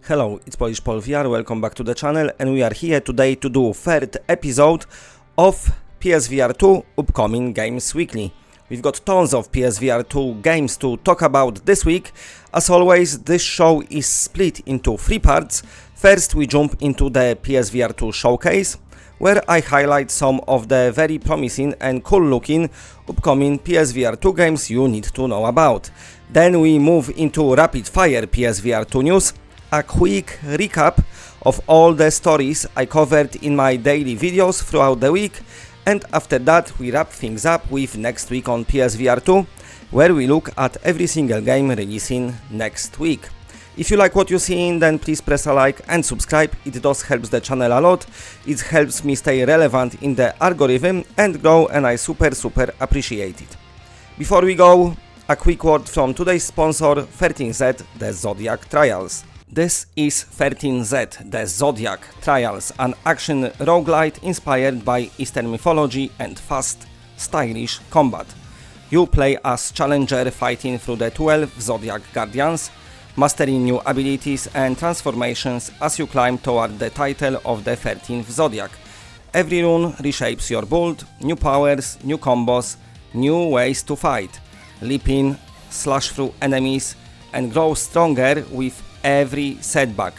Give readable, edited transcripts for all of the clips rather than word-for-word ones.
Hello, it's Polish Paul VR, welcome back to the channel, and we are here today to do third episode of PSVR2 upcoming games weekly. We've got tons of PSVR2 games to talk about this week. As always, this show is split into three parts. First, we jump into the PSVR2 Showcase, where I highlight some of the very promising and cool looking upcoming PSVR2 games you need to know about. Then we move into rapid fire PSVR2 news, a quick recap of all the stories I covered in my daily videos throughout the week, and after that we wrap things up with next week on PSVR2, where we look at every single game releasing next week. If you like what you're seeing, then please press a like and subscribe. It does help the channel a lot. It helps me stay relevant in the algorithm and grow, and I super appreciate it. Before we go, a quick word from today's sponsor, 13Z, the Zodiac Trials. This is 13Z, the Zodiac Trials, an action roguelite inspired by Eastern mythology and fast, stylish combat. You play as challenger fighting through the 12 Zodiac Guardians, mastering new abilities and transformations as you climb toward the title of the 13th Zodiac. Every rune reshapes your build, new powers, new combos, new ways to fight, leap in, slash through enemies, and grow stronger with every setback.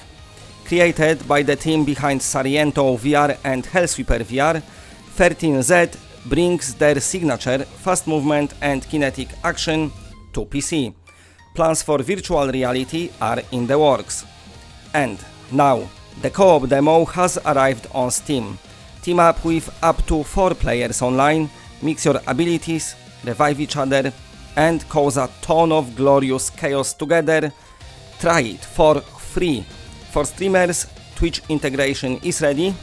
Created by the team behind Sariento VR and Hellsweeper VR, 13Z brings their signature fast movement and kinetic action to PC. Plans for virtual reality are in the works. And now, the co-op demo has arrived on Steam. Team up with up to 4 players online, mix your abilities, revive each other, and cause a ton of glorious chaos together. Try it for free. For streamers, Twitch integration is ready.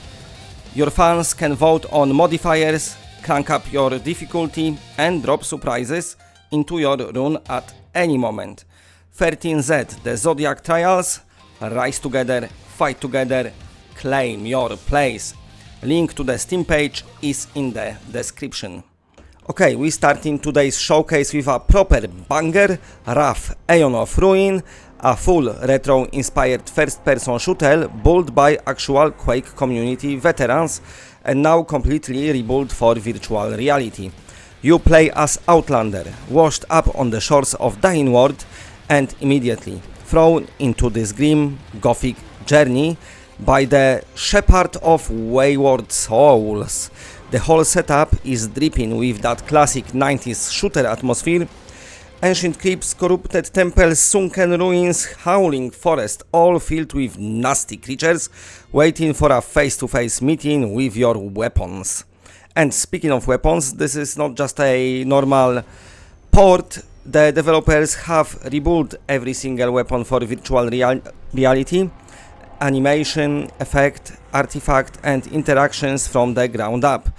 Your fans can vote on modifiers, crank up your difficulty, and drop surprises into your rune at any moment. 13Z, the Zodiac Trials, rise together, fight together, claim your place. Link to the Steam page is in the description. Okay, we starting today's showcase with a proper banger, Wrath Aeon of Ruin, a full retro-inspired first-person shooter built by actual Quake community veterans and now completely rebuilt for virtual reality. You play as Outlander, washed up on the shores of Dying World and immediately thrown into this grim, gothic journey by the Shepherd of Wayward Souls. The whole setup is dripping with that classic 90s shooter atmosphere. Ancient crypts, corrupted temples, sunken ruins, howling forest, all filled with nasty creatures waiting for a face-to-face meeting with your weapons. And speaking of weapons, this is not just a normal port. The developers have rebuilt every single weapon for virtual reality, animation, effect, artifact and interactions from the ground up.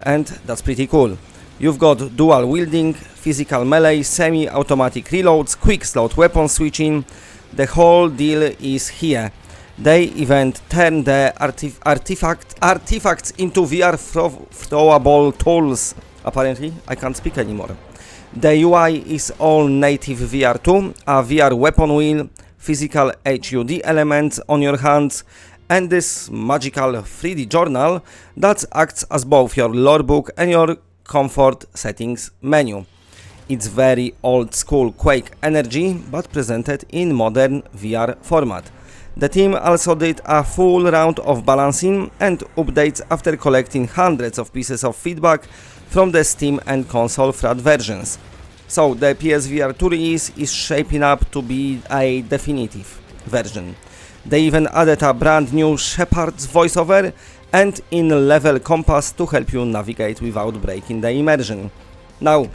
And that's pretty cool. You've got dual wielding, physical melee, semi-automatic reloads, quick slot weapon switching. The whole deal is here. They even turn the artifacts into VR throwable tools. Apparently, I can't speak anymore. The UI is all native VR2, a VR weapon wheel, physical HUD elements on your hands, and this magical 3D journal that acts as both your lore book and your comfort settings menu. It's very old school Quake energy, but presented in modern VR format. The team also did a full round of balancing and updates after collecting hundreds of pieces of feedback from the Steam and console FRAT versions. So the PSVR2 release is shaping up to be a definitive version. They even added a brand new Shepard's voiceover and in-level compass to help you navigate without breaking the immersion. Now,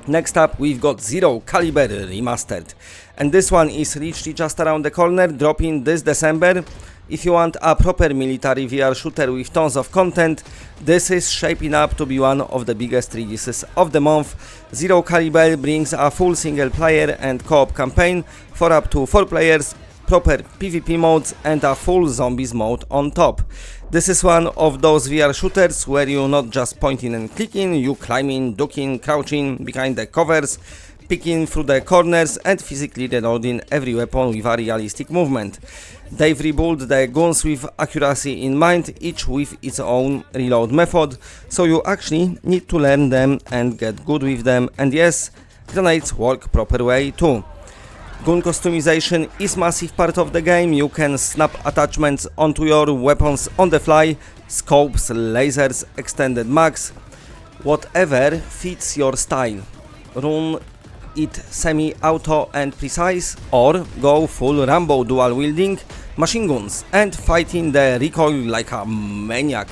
next up we've got Zero Caliber Remastered, and this one is literally just around the corner, dropping this December. If you want a proper military VR shooter with tons of content, this is shaping up to be one of the biggest releases of the month. Zero Caliber brings a full single player and co-op campaign for up to 4 players, proper PvP modes and a full zombies mode on top. This is one of those VR shooters where you're not just pointing and clicking, you climbing, ducking, crouching behind the covers, peeking through the corners and physically reloading every weapon with a realistic movement. They've rebuilt the guns with accuracy in mind, each with its own reload method, so you actually need to learn them and get good with them, and yes, grenades work proper way too. Gun customization is massive part of the game. You can snap attachments onto your weapons on the fly, scopes, lasers, extended mags, whatever fits your style. Run it semi-auto and precise, or go full Rambo dual wielding machine guns and fighting the recoil like a maniac.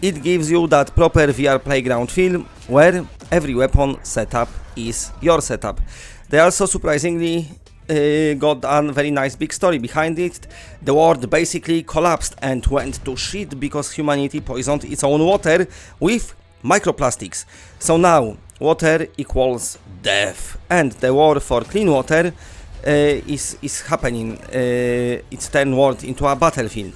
It gives you that proper VR playground feel where every weapon setup is your setup. They also surprisingly got a very nice big story behind it. The world basically collapsed and went to shit because humanity poisoned its own water with microplastics. So now water equals death, and the war for clean water is happening. It's turned world into a battlefield.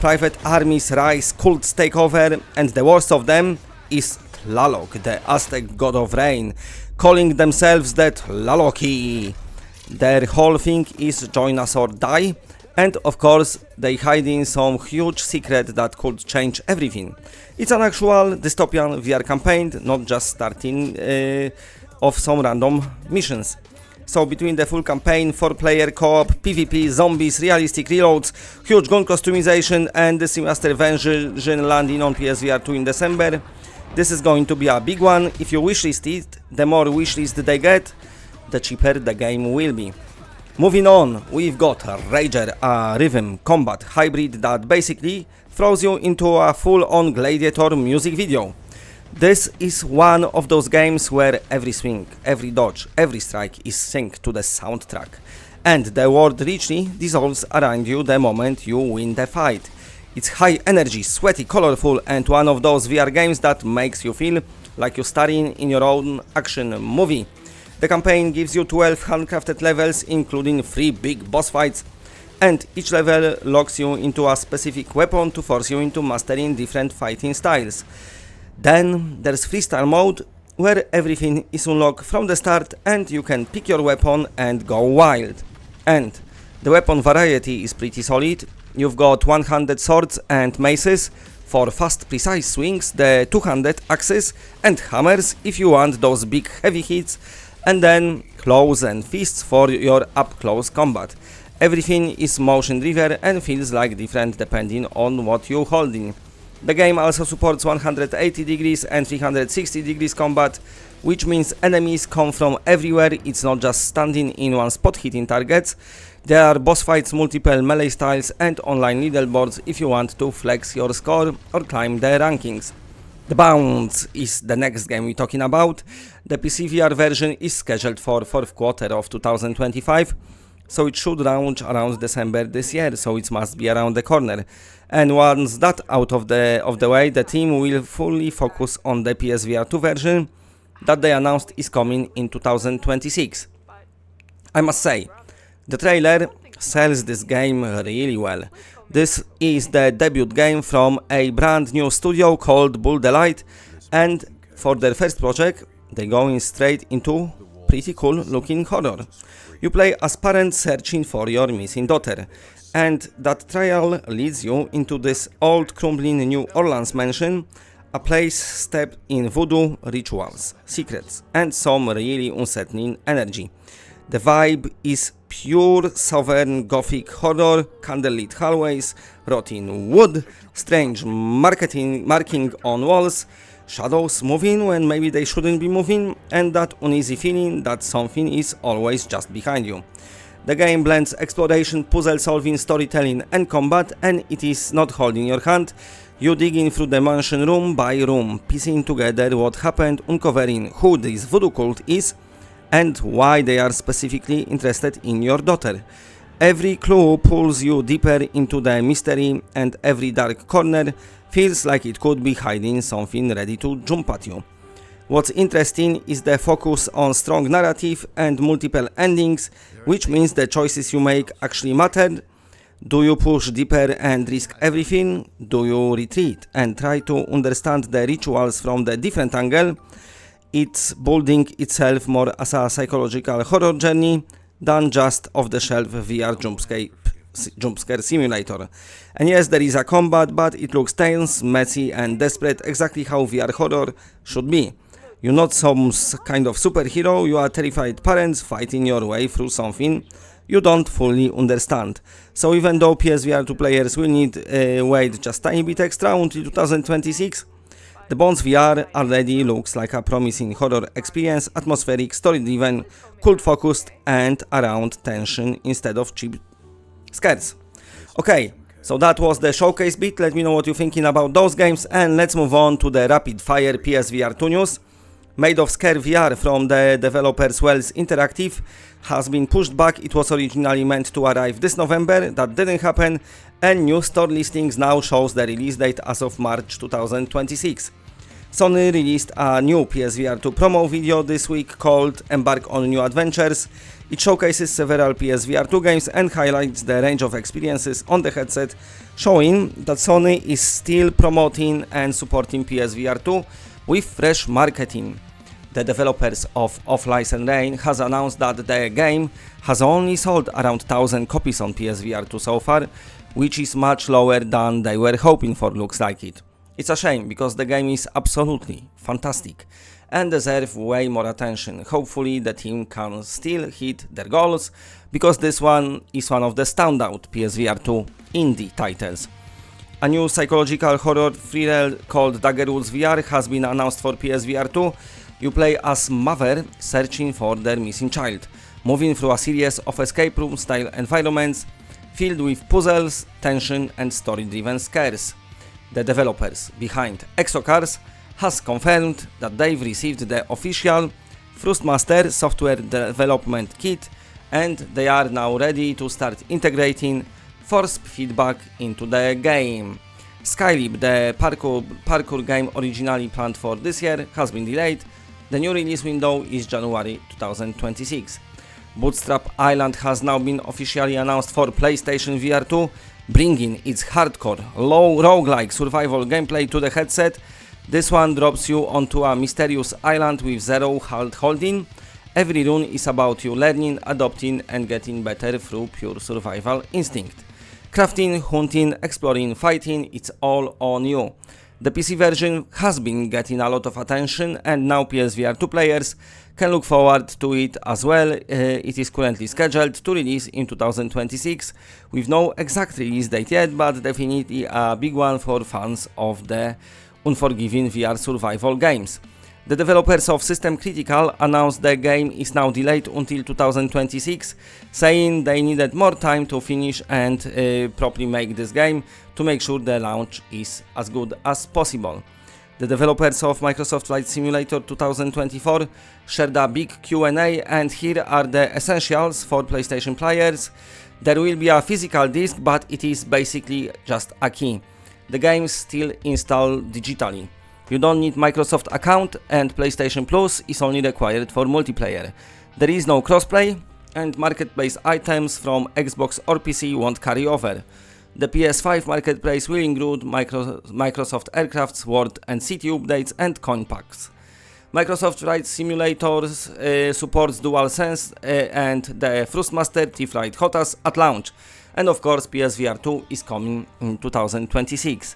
Private armies rise, cults take over, and the worst of them is Tlaloc, the Aztec god of rain, calling themselves the Tlaloci. Their whole thing is join us or die, and of course they hide in some huge secret that could change everything. It's an actual dystopian VR campaign, not just starting of some random missions. So between the full campaign, 4-player co-op, PvP, zombies, realistic reloads, huge gun customization and the Semester version landing on PSVR2 in December, this is going to be a big one. If you wishlist it, the more wishlist they get, the cheaper the game will be. Moving on, we've got Rager, a rhythm combat hybrid that basically throws you into a full-on gladiator music video. This is one of those games where every swing, every dodge, every strike is synced to the soundtrack, and the world richly dissolves around you the moment you win the fight. It's high energy, sweaty, colorful, and one of those VR games that makes you feel like you're starring in your own action movie. The campaign gives you 12 handcrafted levels, including 3 big boss fights, and each level locks you into a specific weapon to force you into mastering different fighting styles. Then there's freestyle mode, where everything is unlocked from the start and you can pick your weapon and go wild. And the weapon variety is pretty solid. You've got one-handed swords and maces for fast precise swings, the two-handed axes and hammers if you want those big heavy hits, and then claws and fists for your up-close combat. Everything is motion driven and feels like different depending on what you're holding. The game also supports 180 degrees and 360 degrees combat, which means enemies come from everywhere. It's not just standing in one spot hitting targets. There are boss fights, multiple melee styles and online leaderboards if you want to flex your score or climb the rankings. The Bounds is the next game we're talking about. The PC VR version is scheduled for 4th quarter of 2025, so it should launch around December this year, so it must be around the corner. And once that out of the way, the team will fully focus on the PSVR2 version that they announced is coming in 2026. I must say, the trailer sells this game really well. This is the debut game from a brand new studio called Bull Delight, and for their first project, they're going straight into pretty cool looking horror. You play as parents searching for your missing daughter, and that trial leads you into this old crumbling New Orleans mansion, a place steeped in voodoo rituals, secrets, and some really unsettling energy. The vibe is pure southern gothic horror, candlelit hallways, rotting wood, strange marking on walls, shadows moving when maybe they shouldn't be moving, and that uneasy feeling that something is always just behind you. The game blends exploration, puzzle solving, storytelling and combat, and it is not holding your hand. You dig in through the mansion room by room, piecing together what happened, uncovering who this voodoo cult is and why they are specifically interested in your daughter. Every clue pulls you deeper into the mystery, and every dark corner feels like it could be hiding something ready to jump at you. What's interesting is the focus on strong narrative and multiple endings, which means the choices you make actually matter. Do you push deeper and risk everything? Do you retreat and try to understand the rituals from the different angle? it's building itself more as a psychological horror journey than just off-the-shelf VR jumpscare simulator. And yes, there is a combat, but it looks tense, messy and desperate, exactly how VR horror should be. You're not some kind of superhero, you are terrified parents fighting your way through something you don't fully understand. So even though PSVR2 players will need wait just tiny bit extra until 2026, the Bones VR already looks like a promising horror experience, atmospheric, story-driven, cult-focused and around tension instead of cheap scares. Okay, so that was the showcase bit. Let me know what you're thinking about those games, and let's move on to the rapid-fire PSVR2 news. Made of Scare VR from the developers Wells Interactive has been pushed back. It was originally meant to arrive this November, that didn't happen, and new store listings now shows the release date as of March 2026. Sony released a new PSVR2 promo video this week called Embark on New Adventures. It showcases several PSVR2 games and highlights the range of experiences on the headset, showing that Sony is still promoting and supporting PSVR2 with fresh marketing. The developers of Off-License Reign has announced that the game has only sold around 1,000 copies on PSVR2 so far, which is much lower than they were hoping for, looks like it. It's a shame, because the game is absolutely fantastic and deserves way more attention. Hopefully the team can still hit their goals, because this one is one of the standout PSVR2 indie titles. A new psychological horror thriller called Daggerwoods VR has been announced for PSVR2. You play as mother searching for their missing child, moving through a series of escape room style environments filled with puzzles, tension and story-driven scares. The developers behind Exocars has confirmed that they've received the official Thrustmaster software development kit, and they are now ready to start integrating force feedback into the game. Skylib, the parkour game originally planned for this year, has been delayed. The new release window is January 2026. Bootstrap Island has now been officially announced for PlayStation VR 2, bringing its hardcore, low roguelike survival gameplay to the headset. This one drops you onto a mysterious island with zero hand-holding. Every rune is about you learning, adopting and getting better through pure survival instinct. Crafting, hunting, exploring, fighting, it's all on you. The PC version has been getting a lot of attention, and now PSVR 2 players can look forward to it as well. It is currently scheduled to release in 2026, with no exact release date yet, but definitely a big one for fans of the unforgiving VR survival games. The developers of System Critical announced the game is now delayed until 2026, saying they needed more time to finish and properly make this game to make sure the launch is as good as possible. The developers of Microsoft Flight Simulator 2024 shared a big Q&A, and here are the essentials for PlayStation players. There will be a physical disc, but it is basically just a key. The game is still installed digitally. You don't need Microsoft account, and PlayStation Plus is only required for multiplayer. There is no crossplay, and marketplace items from Xbox or PC won't carry over. The PS5 marketplace will include Microsoft Aircraft, Sword and City updates and coin packs. Microsoft Flight Simulators supports DualSense and the Thrustmaster T-Flight HOTAS at launch. And of course PSVR 2 is coming in 2026.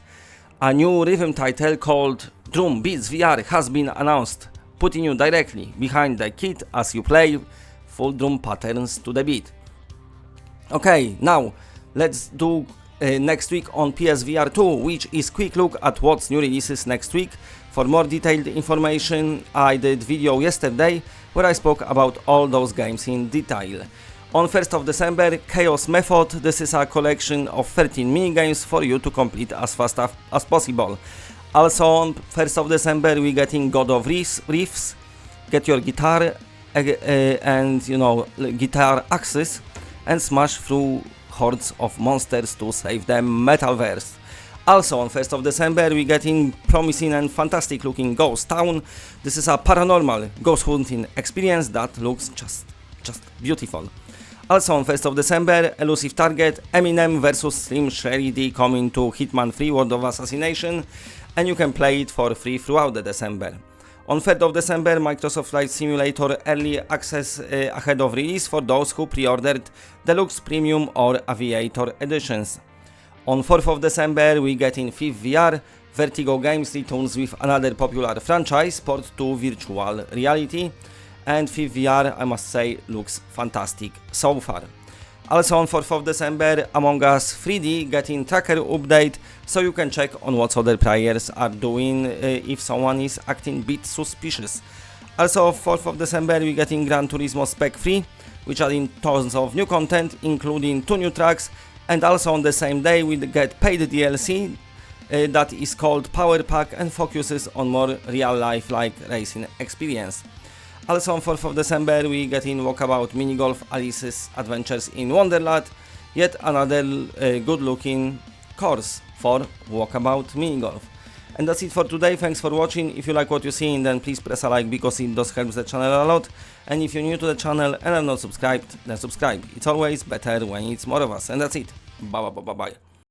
A new rhythm title called Drum Beats VR has been announced, putting you directly behind the kit as you play full drum patterns to the beat. Okay, now let's do next week on PSVR 2, which is quick look at what's new releases next week. For more detailed information, I did video yesterday where I spoke about all those games in detail. On 1st of December, Chaos Method. This is a collection of 13 minigames for you to complete as fast as possible. Also on 1st of December, we're getting God of Riffs. Get your guitar and guitar axes and smash through hordes of monsters to save the Metalverse. Also on 1st of December, we're getting promising and fantastic looking Ghost Town. This is a paranormal ghost hunting experience that looks just beautiful. Also on 1st of December, Elusive Target, Eminem vs Slim Shady coming to Hitman 3 World of Assassination, and you can play it for free throughout the December. On 3rd of December, Microsoft Flight Simulator Early Access ahead of release for those who pre-ordered Deluxe, Premium or Aviator editions. On 4th of December, we get in PSVR, Vertigo Games returns with another popular franchise port to virtual reality, and PSVR, I must say, looks fantastic so far. Also on 4th of December, Among Us 3D getting tracker update, so you can check on what other players are doing if someone is acting a bit suspicious. Also 4th of December, we getting Gran Turismo Spec 3, which are in tons of new content, including 2 new tracks, and also on the same day we get paid DLC that is called Power Pack and focuses on more real-life like racing experience. Also on 4th of December we get in Walkabout Minigolf Alice's Adventures in Wonderland, yet another good-looking course for Walkabout Minigolf. And that's it for today. Thanks for watching. If you like what you see, then please press a like because it does help the channel a lot. And if you're new to the channel and are not subscribed, then subscribe. It's always better when it's more of us. And that's it. Bye bye bye bye bye.